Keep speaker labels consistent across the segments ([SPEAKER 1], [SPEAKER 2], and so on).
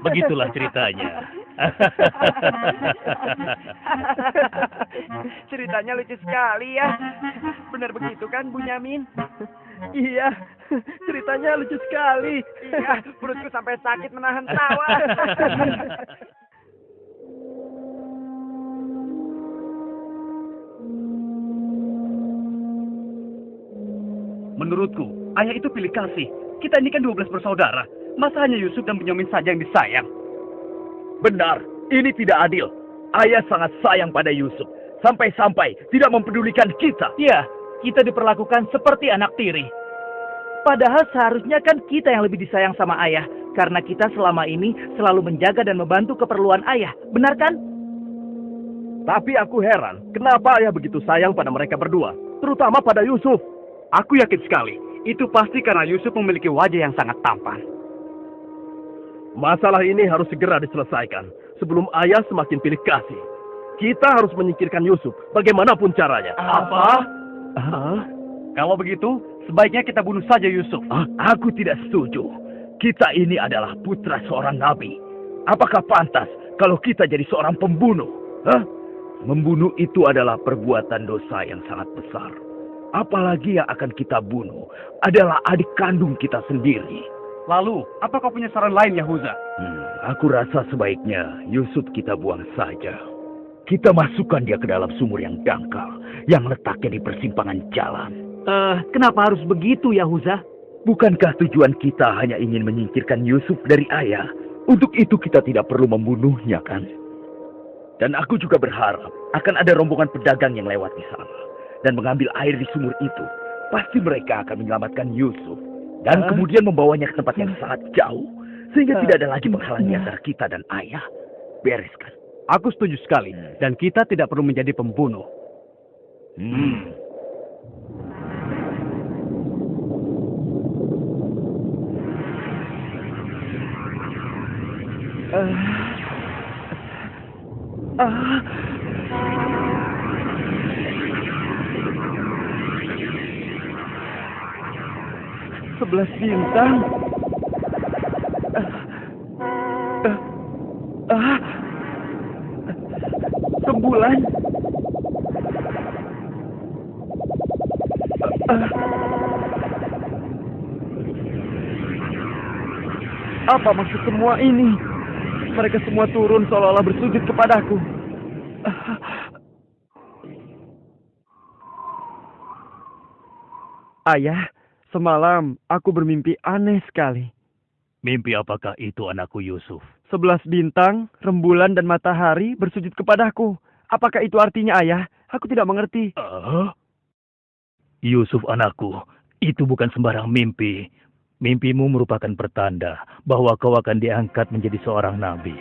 [SPEAKER 1] Begitulah ceritanya.
[SPEAKER 2] Ceritanya lucu sekali ya. Benar begitu kan, Bunyamin? Iya, ceritanya lucu sekali. Iya, perutku sampai sakit menahan tawa.
[SPEAKER 3] Menurutku, ayah itu pilih kasih. Kita ini kan 12 bersaudara. Masa hanya Yusuf dan Benyamin saja yang disayang? Benar, ini tidak adil. Ayah sangat sayang pada Yusuf. Sampai-sampai tidak mempedulikan kita.
[SPEAKER 4] Iya, kita diperlakukan seperti anak tiri. Padahal seharusnya kan kita yang lebih disayang sama ayah. Karena kita selama ini selalu menjaga dan membantu keperluan ayah. Benar kan?
[SPEAKER 3] Tapi aku heran, kenapa ayah begitu sayang pada mereka berdua? Terutama pada Yusuf. Aku yakin sekali, itu pasti karena Yusuf memiliki wajah yang sangat tampan. Masalah ini harus segera diselesaikan sebelum ayah semakin pilih kasih. Kita harus menyingkirkan Yusuf, bagaimanapun caranya. Apa? Kalau begitu, sebaiknya kita bunuh saja Yusuf. Aku tidak setuju. Kita ini adalah putra seorang nabi. Apakah pantas kalau kita jadi seorang pembunuh? Membunuh itu adalah perbuatan dosa yang sangat besar. Apalagi yang akan kita bunuh adalah adik kandung kita sendiri. Lalu, apa kau punya saran lain, Yahuza? Aku rasa sebaiknya Yusuf kita buang saja. Kita masukkan dia ke dalam sumur yang dangkal, yang letaknya di persimpangan jalan.
[SPEAKER 4] Kenapa harus begitu, Yahuza?
[SPEAKER 3] Bukankah tujuan kita hanya ingin menyingkirkan Yusuf dari ayah? Untuk itu kita tidak perlu membunuhnya, kan? Dan aku juga berharap akan ada rombongan pedagang yang lewat di sana dan mengambil air di sumur itu. Pasti mereka akan menyelamatkan Yusuf dan kemudian membawanya ke tempat yang sangat jauh, sehingga tidak ada lagi penghalang antara kita dan ayah. Bereskan.
[SPEAKER 5] Aku setuju sekali, dan kita tidak perlu menjadi pembunuh.
[SPEAKER 2] Sebelas bintang. Rembulan. Apa maksud semua ini? Mereka semua turun seolah-olah bersujud kepadaku. Ayah, semalam aku bermimpi aneh sekali.
[SPEAKER 1] Mimpi apakah itu, anakku Yusuf?
[SPEAKER 2] 11 bintang, rembulan, dan matahari bersujud kepadaku. Apakah itu artinya, ayah? Aku tidak mengerti.
[SPEAKER 1] Yusuf, anakku, itu bukan sembarang mimpi. Mimpimu merupakan pertanda bahwa kau akan diangkat menjadi seorang nabi.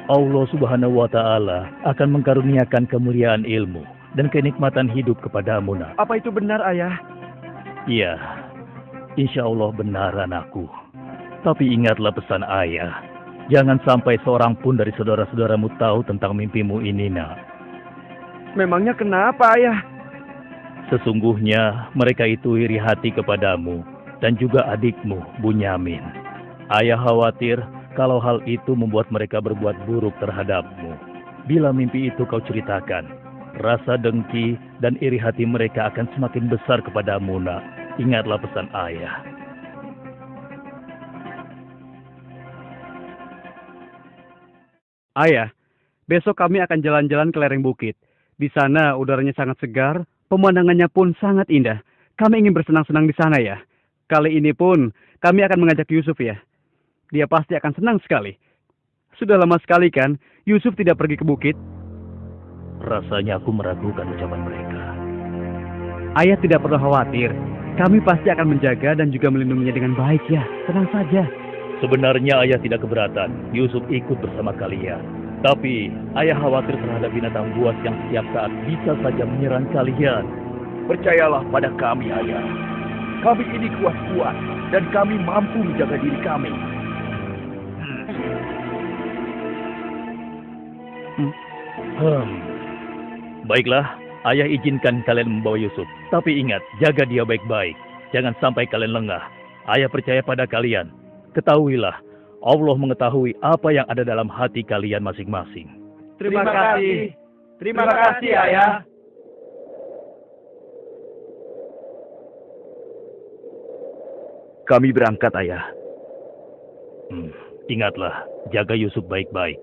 [SPEAKER 1] Allah Subhanahu wa Ta'ala akan mengkaruniakan kemuliaan ilmu dan kenikmatan hidup kepadamu, nak.
[SPEAKER 2] Apa itu benar, ayah?
[SPEAKER 1] Iya, insya Allah benar, anakku. Tapi ingatlah pesan ayah. Jangan sampai seorang pun dari saudara-saudaramu tahu tentang mimpimu ini, nak.
[SPEAKER 2] Memangnya kenapa, ayah?
[SPEAKER 1] Sesungguhnya mereka itu iri hati kepadamu dan juga adikmu, Bunyamin. Ayah khawatir kalau hal itu membuat mereka berbuat buruk terhadapmu. Bila mimpi itu kau ceritakan, rasa dengki dan iri hati mereka akan semakin besar kepadamu, nak. Ingatlah pesan ayah.
[SPEAKER 5] Ayah, besok kami akan jalan-jalan ke lereng bukit. Di sana udaranya sangat segar, pemandangannya pun sangat indah. Kami ingin bersenang-senang di sana, ya. Kali ini pun kami akan mengajak Yusuf, ya. Dia pasti akan senang sekali. Sudah lama sekali kan Yusuf tidak pergi ke bukit.
[SPEAKER 1] Rasanya aku meragukan ucapan mereka.
[SPEAKER 5] Ayah tidak perlu khawatir. Kami pasti akan menjaga dan juga melindunginya dengan baik, ya. Tenang saja.
[SPEAKER 1] Sebenarnya ayah tidak keberatan Yusuf ikut bersama kalian. Tapi ayah khawatir terhadap binatang buas yang setiap saat bisa saja menyerang kalian.
[SPEAKER 3] Percayalah pada kami, ayah. Kami ini kuat-kuat dan kami mampu menjaga diri kami.
[SPEAKER 1] Baiklah, ayah izinkan kalian membawa Yusuf. Tapi ingat, jaga dia baik-baik. Jangan sampai kalian lengah. Ayah percaya pada kalian. Ketahuilah, Allah mengetahui apa yang ada dalam hati kalian masing-masing.
[SPEAKER 5] Terima kasih. Terima kasih, Ayah.
[SPEAKER 3] Kami berangkat, Ayah.
[SPEAKER 1] Ingatlah, jaga Yusuf baik-baik.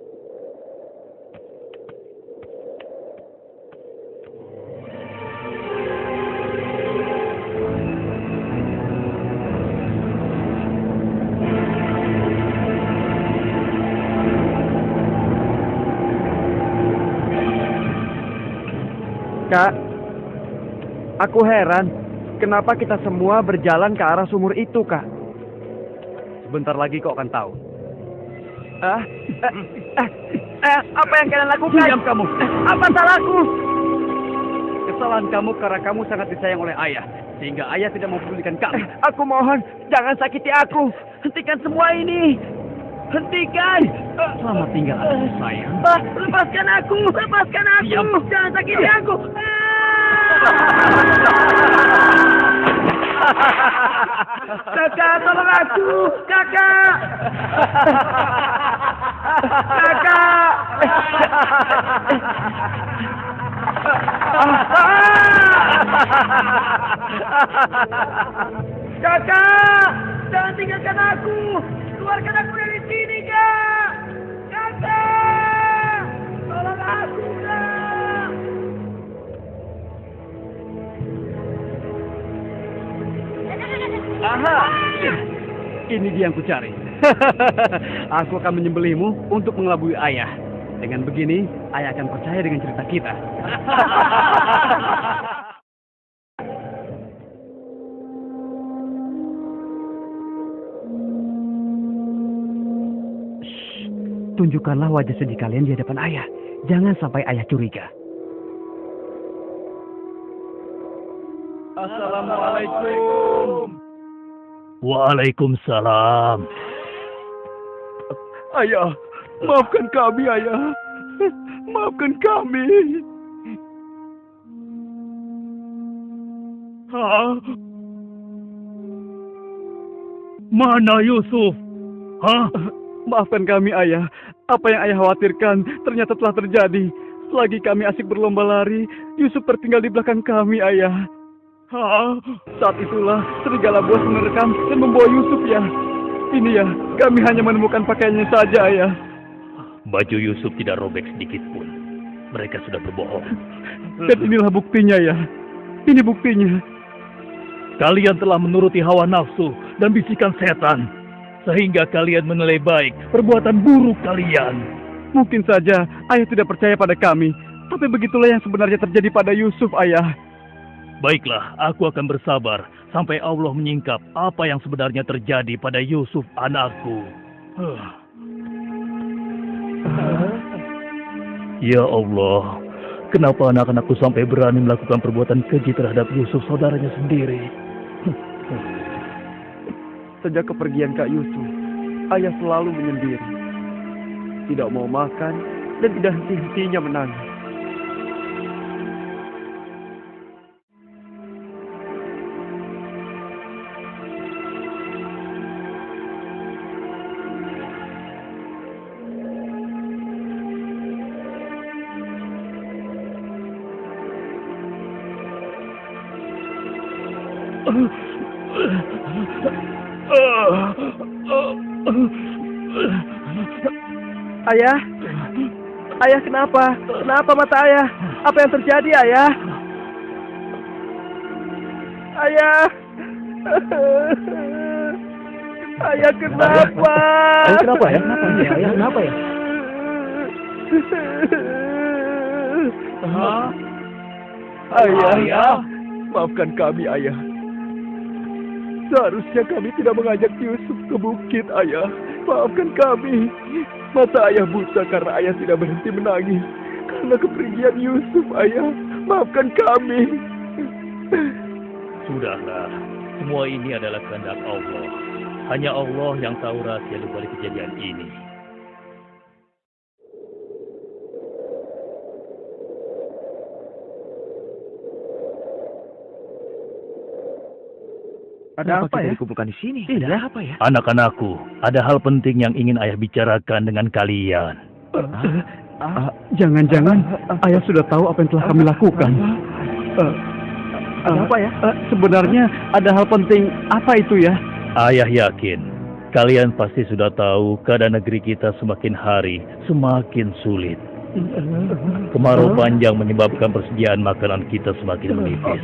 [SPEAKER 2] Kak, aku heran, kenapa kita semua berjalan ke arah sumur itu, Kak?
[SPEAKER 5] Sebentar lagi kau akan tahu.
[SPEAKER 2] Apa yang kalian lakukan?
[SPEAKER 5] Diam kamu.
[SPEAKER 2] Apa salahku?
[SPEAKER 5] Kesalahan kamu karena kamu sangat disayang oleh ayah, sehingga ayah tidak mempedulikan kamu.
[SPEAKER 2] Aku mohon, jangan sakiti aku. Hentikan semua ini. Hentikan.
[SPEAKER 5] Selamat tinggal, anakku sayang.
[SPEAKER 2] Lepaskan aku. Lepaskan aku.
[SPEAKER 5] Diam.
[SPEAKER 2] Jangan sakiti aku. Kakak, tolong aku. Kakak. Kakak. Kakak, jangan tinggalkan aku. Keluarkan aku dari sini, Kak. Kakak, tolong aku, Kak.
[SPEAKER 5] Aha, ini dia yang kucari. Aku akan menyembelihmu untuk mengelabui ayah. Dengan begini, ayah akan percaya dengan cerita kita. Tunjukkanlah wajah sedih kalian di hadapan ayah. Jangan sampai ayah curiga.
[SPEAKER 3] Assalamualaikum.
[SPEAKER 1] Waalaikumsalam.
[SPEAKER 3] Ayah, maafkan kami, Ayah. Maafkan kami.
[SPEAKER 1] Mana Yusuf?
[SPEAKER 5] Maafkan kami, ayah. Apa yang ayah khawatirkan ternyata telah terjadi. Selagi kami asik berlomba lari, Yusuf tertinggal di belakang kami, ayah. Saat itulah serigala buas menerkam dan membawa Yusuf, ya. Ini ya, kami hanya menemukan pakaiannya saja, ayah.
[SPEAKER 1] Baju Yusuf tidak robek sedikit pun. Mereka sudah berbohong.
[SPEAKER 5] Dan inilah buktinya, ya. Ini buktinya.
[SPEAKER 1] Kalian telah menuruti hawa nafsu dan bisikan setan. Sehingga kalian menilai baik perbuatan buruk kalian.
[SPEAKER 5] Mungkin saja ayah tidak percaya pada kami. Tapi begitulah yang sebenarnya terjadi pada Yusuf, ayah.
[SPEAKER 1] Baiklah, aku akan bersabar sampai Allah menyingkap apa yang sebenarnya terjadi pada Yusuf anakku. Ya Allah, kenapa anak-anakku sampai berani melakukan perbuatan keji terhadap Yusuf saudaranya sendiri?
[SPEAKER 2] Sejak kepergian Kak Yusuf, ayah selalu menyendiri. Tidak mau makan dan tidak henti-hentinya menangis. Ayah? Ayah kenapa? Kenapa mata ayah? Apa yang terjadi, ayah? Ayah? Ayah kenapa?
[SPEAKER 1] Ayah kenapa ya? Kenapa ya? Ayah kenapa ya?
[SPEAKER 3] Ayah, maafkan kami, Ayah. Seharusnya kami tidak mengajak Yusuf ke bukit, Ayah. Maafkan kami. Mata ayah buta karena ayah tidak berhenti menangis. Karena kepergian Yusuf, Ayah. Maafkan kami.
[SPEAKER 1] Sudahlah, semua ini adalah kehendak Allah. Hanya Allah yang tahu rahasia di balik kejadian ini.
[SPEAKER 3] Ada apa ya?
[SPEAKER 2] Dikumpulkan di sini.
[SPEAKER 3] Iya.
[SPEAKER 2] Apa ya?
[SPEAKER 1] Anak-anakku, ada hal penting yang ingin ayah bicarakan dengan kalian.
[SPEAKER 5] Jangan-jangan ayah sudah tahu apa yang telah kami lakukan.
[SPEAKER 3] Ada apa ya?
[SPEAKER 5] Sebenarnya ada hal penting apa itu ya?
[SPEAKER 1] Ayah yakin, kalian pasti sudah tahu keadaan negeri kita semakin hari semakin sulit. Kemarau panjang menyebabkan persediaan makanan kita semakin menipis.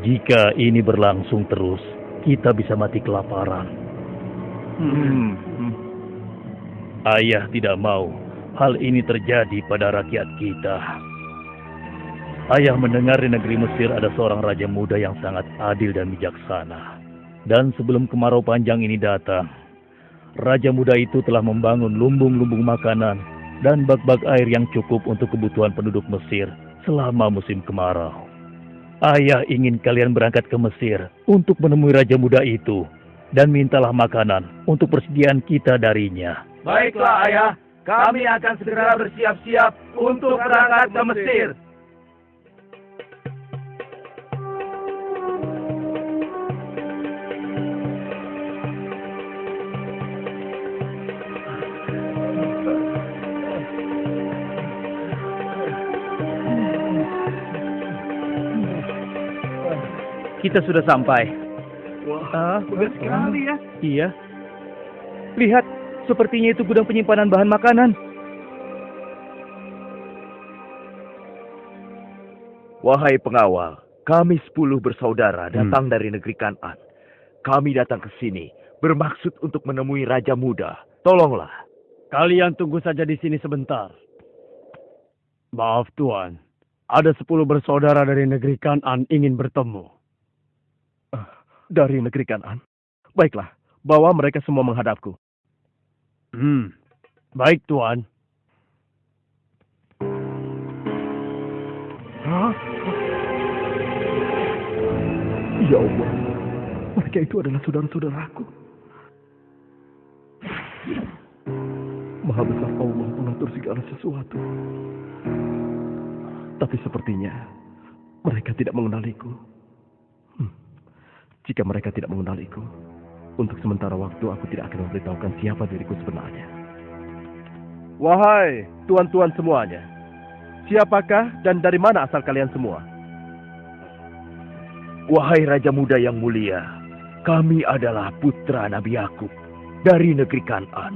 [SPEAKER 1] Jika ini berlangsung terus, kita bisa mati kelaparan. Ayah tidak mau hal ini terjadi pada rakyat kita. Ayah mendengar di negeri Mesir ada seorang raja muda yang sangat adil dan bijaksana. Dan sebelum kemarau panjang ini datang, raja muda itu telah membangun lumbung-lumbung makanan dan bak-bak air yang cukup untuk kebutuhan penduduk Mesir selama musim kemarau. Ayah ingin kalian berangkat ke Mesir untuk menemui raja muda itu dan mintalah makanan untuk persediaan kita darinya.
[SPEAKER 2] Baiklah, Ayah. Kami akan segera bersiap-siap untuk berangkat ke Mesir.
[SPEAKER 5] Kita sudah sampai.
[SPEAKER 3] Wah, bagus sekali ya.
[SPEAKER 5] Iya. Lihat, sepertinya itu gudang penyimpanan bahan makanan.
[SPEAKER 2] Wahai pengawal, kami 10 bersaudara datang dari negeri Kan'an. Kami datang ke sini bermaksud untuk menemui Raja Muda. Tolonglah.
[SPEAKER 5] Kalian tunggu saja di sini sebentar. Maaf Tuan, ada 10 bersaudara dari negeri Kan'an ingin bertemu.
[SPEAKER 3] Dari negeri Kan'an. Baiklah, bawa mereka semua menghadapku.
[SPEAKER 5] Baik Tuan.
[SPEAKER 3] Hah? Ya Allah, mereka itu adalah saudara-saudaraku. Maha besar Allah mengatur segala sesuatu. Tapi sepertinya mereka tidak mengenaliku. Jika mereka tidak mengenaliku, untuk sementara waktu aku tidak akan memberitahukan siapa diriku sebenarnya. Wahai tuan-tuan semuanya, siapakah dan dari mana asal kalian semua?
[SPEAKER 2] Wahai Raja Muda yang mulia, kami adalah putra Nabi Yakub dari negeri Kan'an.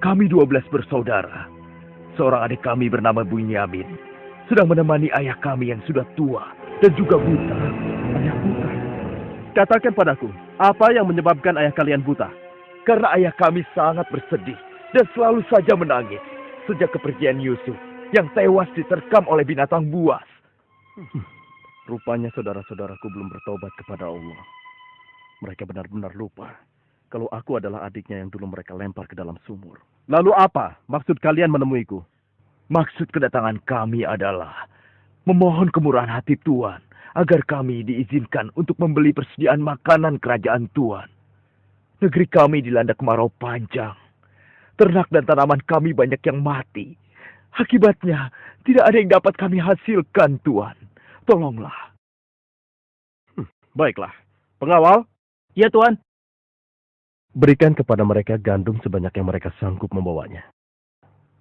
[SPEAKER 2] Kami 12 bersaudara. Seorang adik kami bernama Bunyamin sedang menemani ayah kami yang sudah tua dan juga buta.
[SPEAKER 3] Ayah buta? Katakan padaku, apa yang menyebabkan ayah kalian buta?
[SPEAKER 2] Karena ayah kami sangat bersedih dan selalu saja menangis sejak kepergian Yusuf yang tewas diterkam oleh binatang buas.
[SPEAKER 3] Rupanya saudara-saudaraku belum bertobat kepada Allah. Mereka benar-benar lupa kalau aku adalah adiknya yang dulu mereka lempar ke dalam sumur. Lalu apa maksud kalian menemuiku?
[SPEAKER 2] Maksud kedatangan kami adalah memohon kemurahan hati Tuan agar kami diizinkan untuk membeli persediaan makanan kerajaan Tuan. Negeri kami dilanda kemarau panjang. Ternak dan tanaman kami banyak yang mati. Akibatnya, tidak ada yang dapat kami hasilkan, Tuan. Tolonglah.
[SPEAKER 3] Baiklah. Pengawal?
[SPEAKER 5] Ya Tuan.
[SPEAKER 3] Berikan kepada mereka gandum sebanyak yang mereka sanggup membawanya.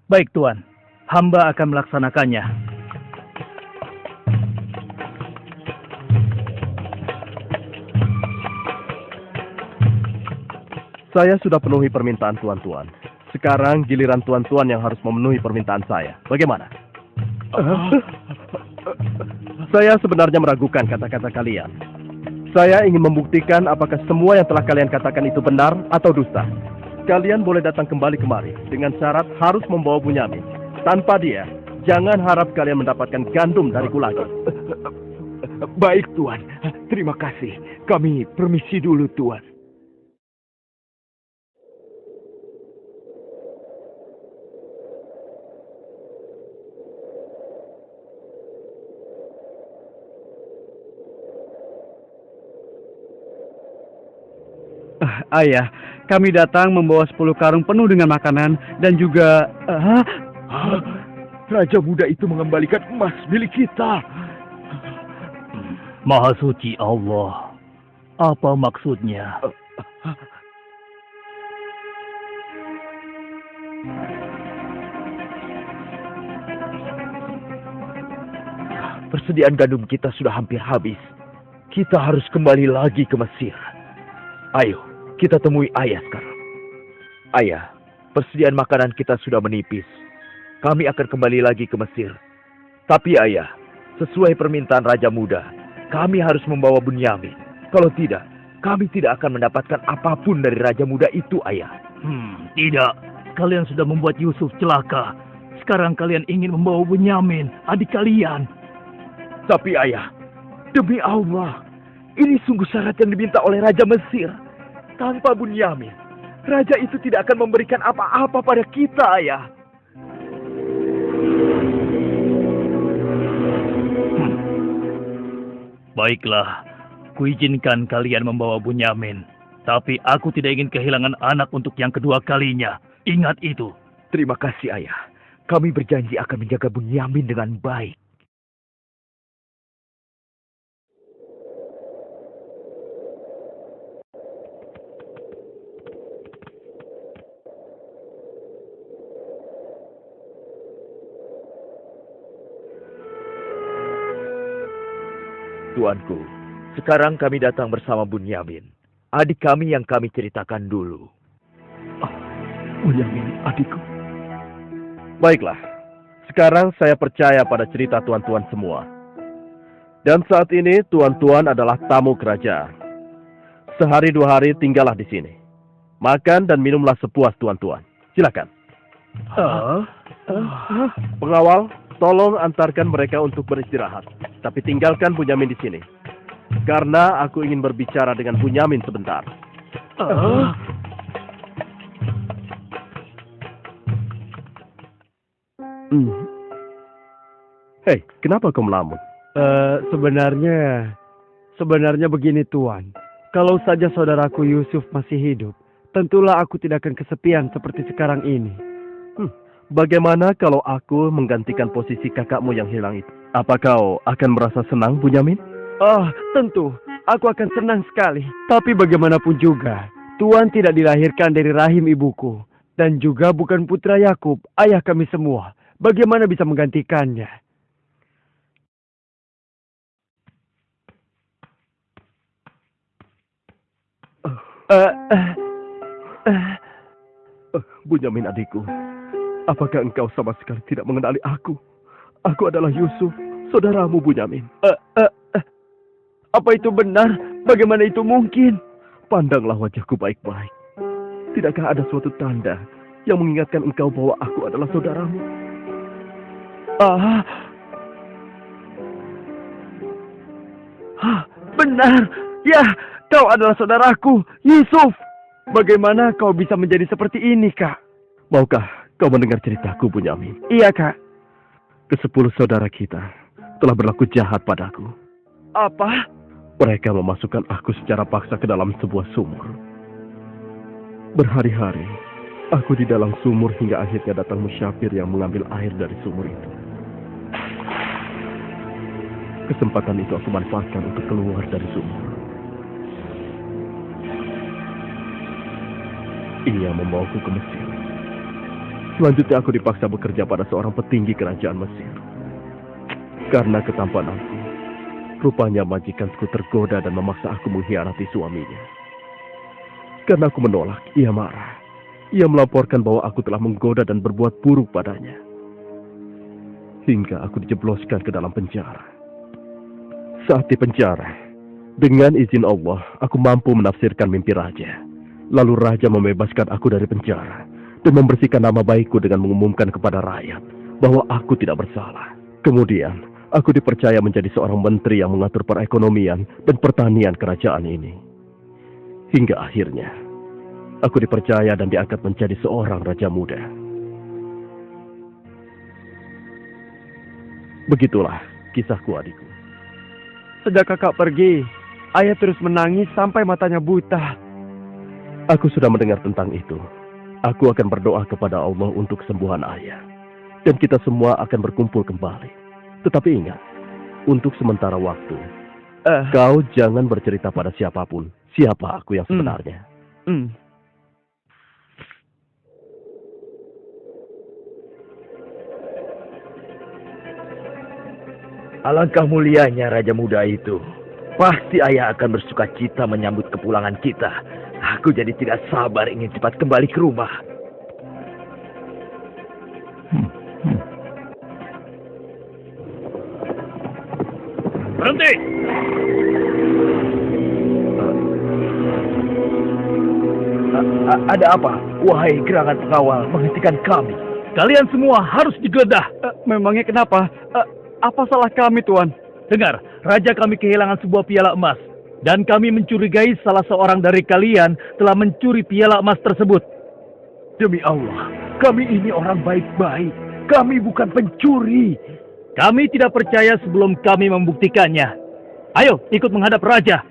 [SPEAKER 5] Baik Tuan. Hamba akan melaksanakannya.
[SPEAKER 3] Saya sudah penuhi permintaan tuan-tuan. Sekarang giliran tuan-tuan yang harus memenuhi permintaan saya. Bagaimana? Saya sebenarnya meragukan kata-kata kalian. Saya ingin membuktikan apakah semua yang telah kalian katakan itu benar atau dusta. Kalian boleh datang kembali kemari dengan syarat harus membawa Bunyamin. Tanpa dia, jangan harap kalian mendapatkan gandum dariku lagi.
[SPEAKER 2] Baik, Tuan. Terima kasih. Kami permisi dulu, Tuan.
[SPEAKER 5] Ayah, kami datang membawa 10 karung penuh dengan makanan dan juga...
[SPEAKER 2] Raja muda itu mengembalikan emas milik kita.
[SPEAKER 1] Maha suci Allah. Apa maksudnya?
[SPEAKER 2] Persediaan gandum kita sudah hampir habis. Kita harus kembali lagi ke Mesir. Ayo, kita temui ayah sekarang. Ayah, persediaan makanan kita sudah menipis. Kami akan kembali lagi ke Mesir. Tapi ayah, sesuai permintaan Raja Muda, kami harus membawa Bunyamin. Kalau tidak, kami tidak akan mendapatkan apapun dari Raja Muda itu, ayah.
[SPEAKER 1] Tidak. Kalian sudah membuat Yusuf celaka. Sekarang kalian ingin membawa Bunyamin, adik kalian.
[SPEAKER 2] Tapi ayah, demi Allah, ini sungguh syarat yang diminta oleh Raja Mesir. Tanpa Bunyamin, Raja itu tidak akan memberikan apa-apa pada kita, ayah.
[SPEAKER 1] Baiklah, kuizinkan kalian membawa Bunyamin. Tapi aku tidak ingin kehilangan anak untuk yang kedua kalinya. Ingat itu.
[SPEAKER 2] Terima kasih, ayah. Kami berjanji akan menjaga Bunyamin dengan baik. Tuanku, sekarang kami datang bersama Bunyamin, adik kami yang kami ceritakan dulu.
[SPEAKER 3] Bunyamin, adikku. Baiklah, sekarang saya percaya pada cerita tuan-tuan semua. Dan saat ini tuan-tuan adalah tamu kerajaan. Sehari 2 hari tinggallah di sini. Makan dan minumlah sepuas tuan-tuan. Silakan. Pengawal, tolong antarkan mereka untuk beristirahat. Tapi tinggalkan Bunyamin di sini. Karena aku ingin berbicara dengan Bunyamin sebentar. Hei, kenapa kau melamun?
[SPEAKER 5] Sebenarnya begini Tuan. Kalau saja saudaraku Yusuf masih hidup, tentulah aku tidak akan kesepian seperti sekarang ini.
[SPEAKER 3] Bagaimana kalau aku menggantikan posisi kakakmu yang hilang itu? Apa kau akan merasa senang, Bunyamin?
[SPEAKER 5] Tentu. Aku akan senang sekali. Tapi bagaimanapun juga, Tuan tidak dilahirkan dari rahim ibuku. Dan juga bukan putra Yakub, ayah kami semua. Bagaimana bisa menggantikannya?
[SPEAKER 3] Bunyamin adikku, apakah engkau sama sekali tidak mengenali aku? Aku adalah Yusuf, saudaramu Bunyamin.
[SPEAKER 5] Apa itu benar? Bagaimana itu mungkin?
[SPEAKER 3] Pandanglah wajahku baik-baik. Tidakkah ada suatu tanda yang mengingatkan engkau bahwa aku adalah saudaramu?
[SPEAKER 5] Benar. Ya, kau adalah saudaraku, Yusuf. Bagaimana kau bisa menjadi seperti ini, Kak?
[SPEAKER 3] Maukah kau mendengar ceritaku, Bunyamin?
[SPEAKER 5] Iya, Kak.
[SPEAKER 3] Ke-10 saudara kita telah berlaku jahat padaku.
[SPEAKER 5] Apa?
[SPEAKER 3] Mereka memasukkan aku secara paksa ke dalam sebuah sumur. Berhari-hari, aku di dalam sumur hingga akhirnya datang musyafir yang mengambil air dari sumur itu. Kesempatan itu aku manfaatkan untuk keluar dari sumur. Ia membawaku ke Mesir. Selanjutnya aku dipaksa bekerja pada seorang petinggi kerajaan Mesir. Karena ketampananku, rupanya majikanku tergoda dan memaksa aku mengkhianati suaminya. Karena aku menolak, ia marah. Ia melaporkan bahwa aku telah menggoda dan berbuat buruk padanya. Hingga aku dijebloskan ke dalam penjara. Saat di penjara, dengan izin Allah, aku mampu menafsirkan mimpi raja. Lalu raja membebaskan aku dari penjara dan membersihkan nama baikku dengan mengumumkan kepada rakyat bahwa aku tidak bersalah. Kemudian, aku dipercaya menjadi seorang menteri yang mengatur perekonomian dan pertanian kerajaan ini. Hingga akhirnya, aku dipercaya dan diangkat menjadi seorang raja muda. Begitulah kisahku, adikku.
[SPEAKER 5] Sejak kakak pergi, ayah terus menangis sampai matanya buta.
[SPEAKER 3] Aku sudah mendengar tentang itu. Aku akan berdoa kepada Allah untuk kesembuhan ayah. Dan kita semua akan berkumpul kembali. Tetapi ingat, untuk sementara waktu, Kau jangan bercerita pada siapapun siapa aku yang sebenarnya.
[SPEAKER 2] Alangkah mulianya Raja Muda itu. Pasti ayah akan bersuka cita menyambut kepulangan kita. Aku jadi tidak sabar ingin cepat kembali ke rumah.
[SPEAKER 1] Berhenti!
[SPEAKER 2] Ada apa? Wahai gerangan pengawal menghentikan kami.
[SPEAKER 1] Kalian semua harus digeledah.
[SPEAKER 5] Memangnya kenapa? Apa salah kami, Tuan?
[SPEAKER 1] Dengar, raja kami kehilangan sebuah piala emas. Dan kami mencurigai salah seorang dari kalian telah mencuri piala emas tersebut.
[SPEAKER 2] Demi Allah, kami ini orang baik-baik. Kami bukan pencuri.
[SPEAKER 1] Kami tidak percaya sebelum kami membuktikannya. Ayo, ikut menghadap raja.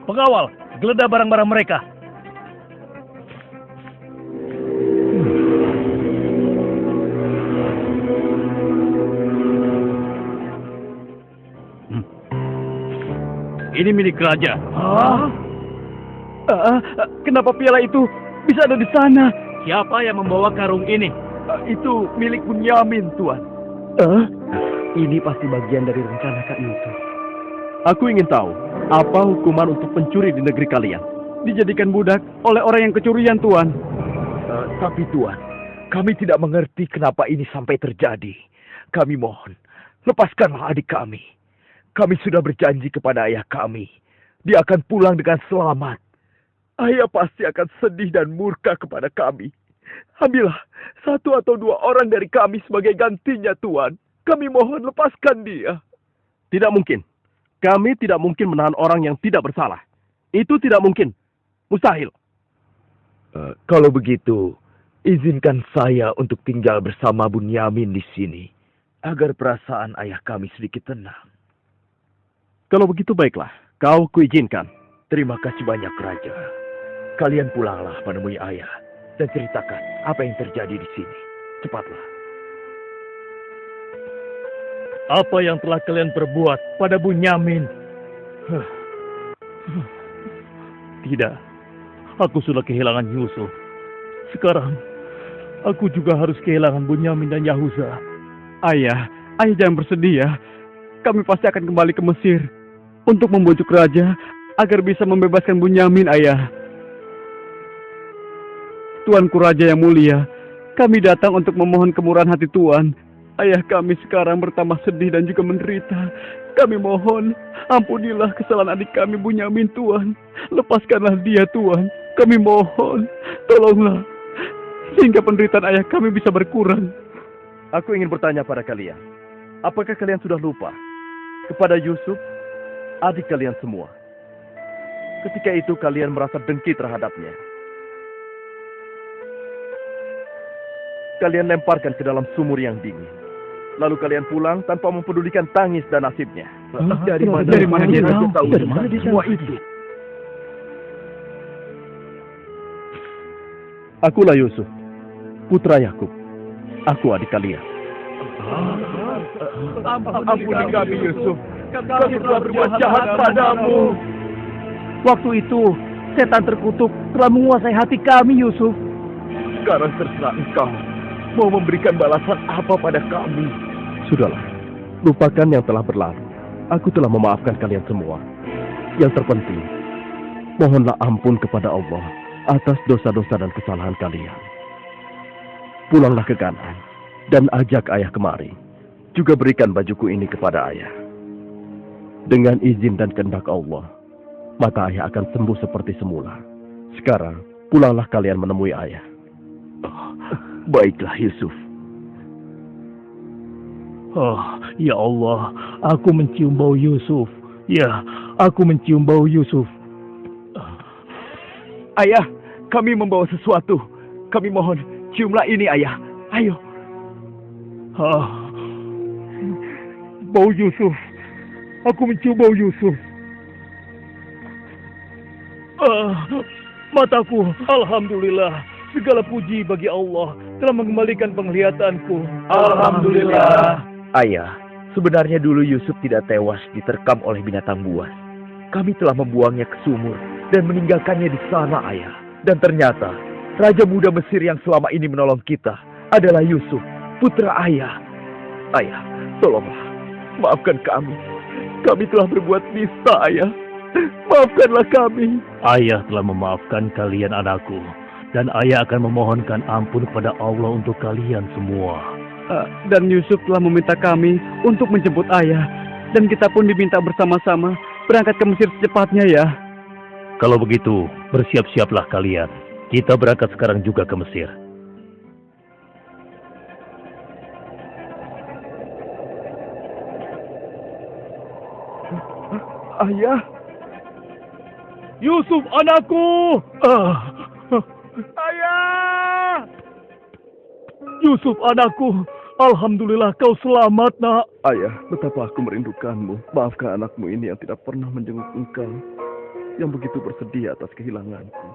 [SPEAKER 1] Pengawal, geledah barang-barang mereka. Ini milik raja.
[SPEAKER 5] Kenapa piala itu bisa ada di sana?
[SPEAKER 1] Siapa yang membawa karung ini?
[SPEAKER 2] Itu milik Bunyamin, Tuan.
[SPEAKER 5] Ini pasti bagian dari rencana Kak Yusuf.
[SPEAKER 3] Aku ingin tahu, apa hukuman untuk pencuri di negeri kalian?
[SPEAKER 5] Dijadikan budak oleh orang yang kecurian, Tuan.
[SPEAKER 2] Tapi Tuan, kami tidak mengerti kenapa ini sampai terjadi. Kami mohon, lepaskanlah adik kami. Kami sudah berjanji kepada ayah kami. Dia akan pulang dengan selamat. Ayah pasti akan sedih dan murka kepada kami. Ambillah 1 atau 2 orang dari kami sebagai gantinya, Tuan. Kami mohon lepaskan dia.
[SPEAKER 3] Tidak mungkin. Kami tidak mungkin menahan orang yang tidak bersalah. Itu tidak mungkin. Mustahil.
[SPEAKER 2] Kalau begitu, izinkan saya untuk tinggal bersama Bunyamin di sini. Agar perasaan ayah kami sedikit tenang.
[SPEAKER 3] Kalau begitu baiklah. Kau kuizinkan.
[SPEAKER 2] Terima kasih banyak, Raja. Kalian pulanglah menemui ayah. Dan ceritakan apa yang terjadi di sini. Cepatlah.
[SPEAKER 1] Apa yang telah kalian perbuat pada Bunyamin? Tidak. Aku sudah kehilangan Yusuf. Sekarang, aku juga harus kehilangan Bunyamin dan Yahuza.
[SPEAKER 5] Ayah jangan bersedih ya. Kami pasti akan kembali ke Mesir untuk membujuk raja agar bisa membebaskan Bunyamin, ayah. Tuanku Raja yang mulia, kami datang untuk memohon kemurahan hati Tuan. Ayah kami sekarang bertambah sedih dan juga menderita. Kami mohon, ampunilah kesalahan adik kami Bunyamin, Tuan. Lepaskanlah dia, Tuan. Kami mohon, tolonglah, sehingga penderitaan ayah kami bisa berkurang.
[SPEAKER 3] Aku ingin bertanya pada kalian. Apakah kalian sudah lupa kepada Yusuf, adik kalian semua? Ketika itu kalian merasa dengki terhadapnya. Kalian lemparkan ke dalam sumur yang dingin. Lalu kalian pulang tanpa mempedulikan tangis dan nasibnya.
[SPEAKER 2] Dari mana dia tahu? Dari mana dia semua itu?
[SPEAKER 3] Akulah Yusuf, putra Yakub. Aku adik kalian.
[SPEAKER 2] Ampuni kami, Yusuf. Kami telah berbuat jahat padamu.
[SPEAKER 4] Waktu itu, setan terkutuk telah menguasai hati kami, Yusuf.
[SPEAKER 2] Sekarang terserah engkau. Mau memberikan balasan apa pada kami?
[SPEAKER 3] Sudahlah, lupakan yang telah berlalu. Aku telah memaafkan kalian semua. Yang terpenting, mohonlah ampun kepada Allah atas dosa-dosa dan kesalahan kalian. Pulanglah ke Kanaan dan ajak ayah kemari. Juga berikan bajuku ini kepada ayah. Dengan izin dan kehendak Allah, maka ayah akan sembuh seperti semula. Sekarang, pulanglah kalian menemui ayah.
[SPEAKER 2] Baiklah, Yusuf.
[SPEAKER 1] Oh, ya Allah, aku mencium bau Yusuf. Ya, aku mencium bau Yusuf.
[SPEAKER 2] Ayah, kami membawa sesuatu. Kami mohon, ciumlah ini, ayah. Ayo.
[SPEAKER 1] Bau Yusuf. Aku mencium bau Yusuf. Mataku, alhamdulillah. Segala puji bagi Allah telah mengembalikan penglihatanku.
[SPEAKER 3] Alhamdulillah.
[SPEAKER 2] Ayah, sebenarnya dulu Yusuf tidak tewas diterkam oleh binatang buas. Kami telah membuangnya ke sumur dan meninggalkannya di sana, Ayah. Dan ternyata, Raja Muda Mesir yang selama ini menolong kita adalah Yusuf, putra Ayah. Ayah, tolonglah, maafkan kami. Kami telah berbuat nista, Ayah. Maafkanlah kami.
[SPEAKER 1] Ayah telah memaafkan kalian anakku. Dan ayah akan memohonkan ampun kepada Allah untuk kalian semua.
[SPEAKER 5] Dan Yusuf telah meminta kami untuk menjemput ayah. Dan kita pun diminta bersama-sama berangkat ke Mesir secepatnya ya.
[SPEAKER 1] Kalau begitu, bersiap-siaplah kalian. Kita berangkat sekarang juga ke Mesir.
[SPEAKER 2] Ayah.
[SPEAKER 1] Yusuf anakku!
[SPEAKER 2] Ayah!
[SPEAKER 1] Yusuf anakku! Alhamdulillah kau selamat, nak.
[SPEAKER 3] Ayah, betapa aku merindukanmu. Maafkan anakmu ini yang tidak pernah menjenguk engkau, yang begitu bersedih atas kehilanganku.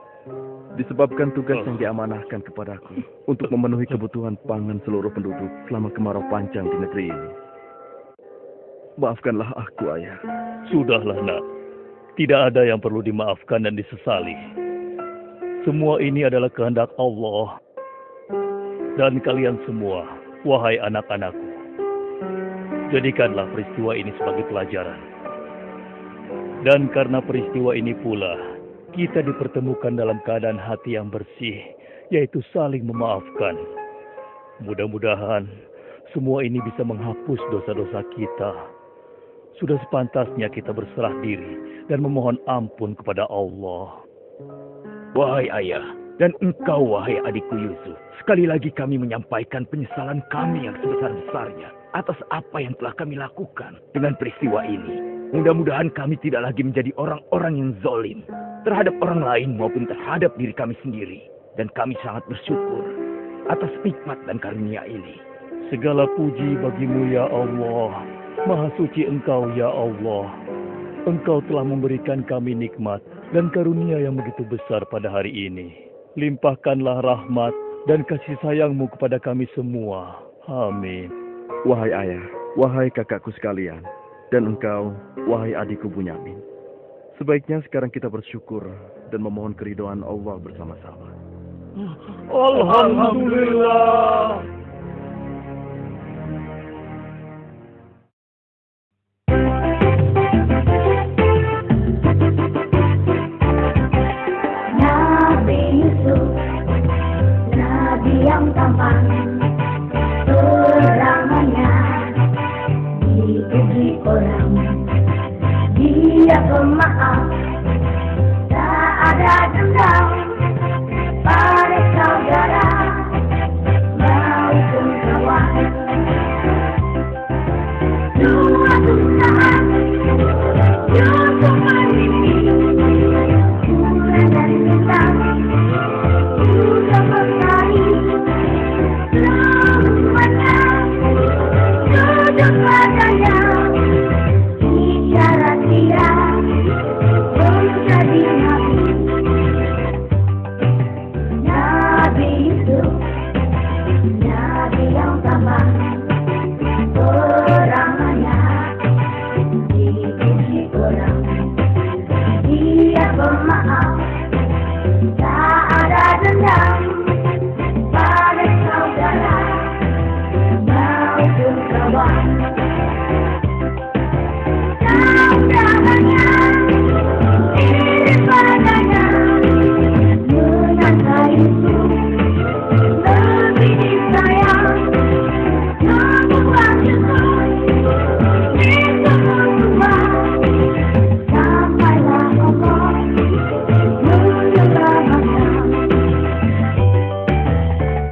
[SPEAKER 3] Disebabkan tugas yang diamanahkan kepadaku untuk memenuhi kebutuhan pangan seluruh penduduk selama kemarau panjang di negeri ini. Maafkanlah aku, Ayah.
[SPEAKER 1] Sudahlah, nak. Tidak ada yang perlu dimaafkan dan disesali. Semua ini adalah kehendak Allah. Dan kalian semua, wahai anak-anakku, jadikanlah peristiwa ini sebagai pelajaran. Dan karena peristiwa ini pula, kita dipertemukan dalam keadaan hati yang bersih, yaitu saling memaafkan. Mudah-mudahan semua ini bisa menghapus dosa-dosa kita. Sudah sepantasnya kita berserah diri dan memohon ampun kepada Allah.
[SPEAKER 2] Wahai ayah, dan engkau wahai adikku Yusuf, sekali lagi kami menyampaikan penyesalan kami yang sebesar-besarnya atas apa yang telah kami lakukan dengan peristiwa ini. Mudah-mudahan kami tidak lagi menjadi orang-orang yang zalim terhadap orang lain maupun terhadap diri kami sendiri. Dan kami sangat bersyukur atas nikmat dan karunia ini.
[SPEAKER 1] Segala puji bagimu ya Allah. Maha suci Engkau ya Allah. Engkau telah memberikan kami nikmat dan karunia yang begitu besar pada hari ini. Limpahkanlah rahmat dan kasih sayang-Mu kepada kami semua. Amin.
[SPEAKER 3] Wahai ayah, wahai kakakku sekalian, dan engkau, wahai adikku Bunyamin. Sebaiknya sekarang kita bersyukur dan memohon keridhaan Allah bersama-sama.
[SPEAKER 1] Alhamdulillah.
[SPEAKER 6] Yang tampan serangannya dipuji orang, dia pemaaf, tak ada dendam pada saudara maupun kawan. Suatu saat Yusuf mimpi bulan dan bintang sudah berlari.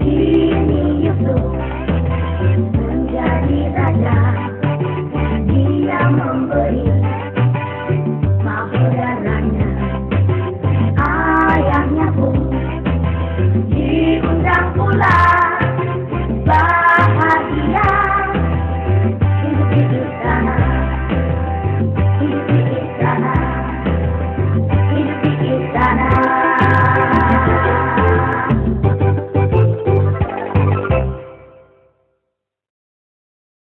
[SPEAKER 6] Ini Yusuf.